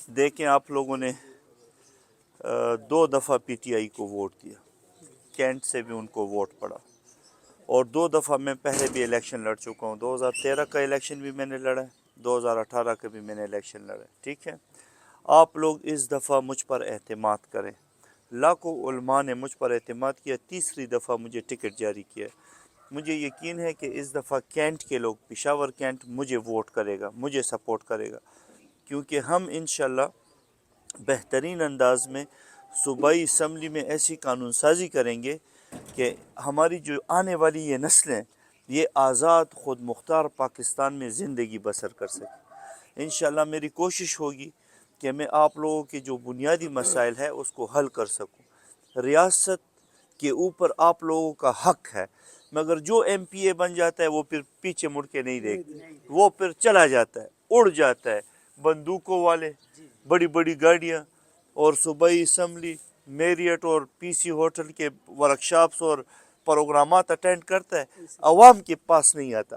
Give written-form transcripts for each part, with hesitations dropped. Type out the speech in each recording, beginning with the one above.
دیکھیں آپ لوگوں نے 2 دفعہ پی ٹی آئی کو ووٹ دیا، کینٹ سے بھی ان کو ووٹ پڑا، اور 2 دفعہ میں پہلے بھی الیکشن لڑ چکا ہوں، 2013 کا الیکشن بھی میں نے لڑا ہے، 2018 کا بھی میں نے الیکشن لڑا ہے، ٹھیک ہے۔ آپ لوگ اس دفعہ مجھ پر اعتماد کریں، لاکھوں علماء نے مجھ پر اعتماد کیا، تیسری دفعہ مجھے ٹکٹ جاری کیا، مجھے یقین ہے کہ اس دفعہ کینٹ کے لوگ، پشاور کینٹ مجھے ووٹ کرے گا، مجھے سپورٹ کرے گا، کیونکہ ہم انشاءاللہ بہترین انداز میں صوبائی اسمبلی میں ایسی قانون سازی کریں گے کہ ہماری جو آنے والی یہ نسلیں یہ آزاد خود مختار پاکستان میں زندگی بسر کر سکیں۔ انشاءاللہ میری کوشش ہوگی کہ میں آپ لوگوں کے جو بنیادی مسائل ہے اس کو حل کر سکوں۔ ریاست کے اوپر آپ لوگوں کا حق ہے، مگر جو ایم پی اے بن جاتا ہے وہ پھر پیچھے مڑ کے نہیں دیکھتا، وہ پھر چلا جاتا ہے، اڑ جاتا ہے، بندوقوں والے، بڑی بڑی گاڑیاں، اور صوبائی اسمبلی، میریٹ اور پی سی ہوٹل کے ورکشاپس اور پروگرامات اٹینڈ کرتا ہے، عوام کے پاس نہیں آتا۔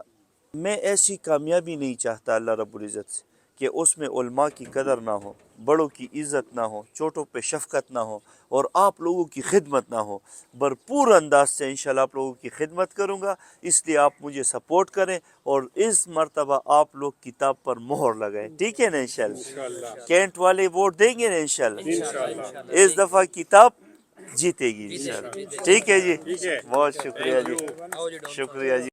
میں ایسی کامیابی نہیں چاہتا اللہ رب العزت سے کہ اس میں علماء کی قدر نہ ہو، بڑوں کی عزت نہ ہو، چھوٹوں پہ شفقت نہ ہو، اور آپ لوگوں کی خدمت نہ ہو۔ بھرپور انداز سے انشاءاللہ آپ لوگوں کی خدمت کروں گا، اس لیے آپ مجھے سپورٹ کریں، اور اس مرتبہ آپ لوگ کتاب پر مہر لگائیں، ٹھیک ہے نا انشاءاللہ؟ کینٹ والے ووٹ دیں گے نا انشاءاللہ؟ اس دفعہ کتاب جیتے گی انشاءاللہ، ٹھیک ہے جی؟ بہت شکریہ جی، شکریہ جی۔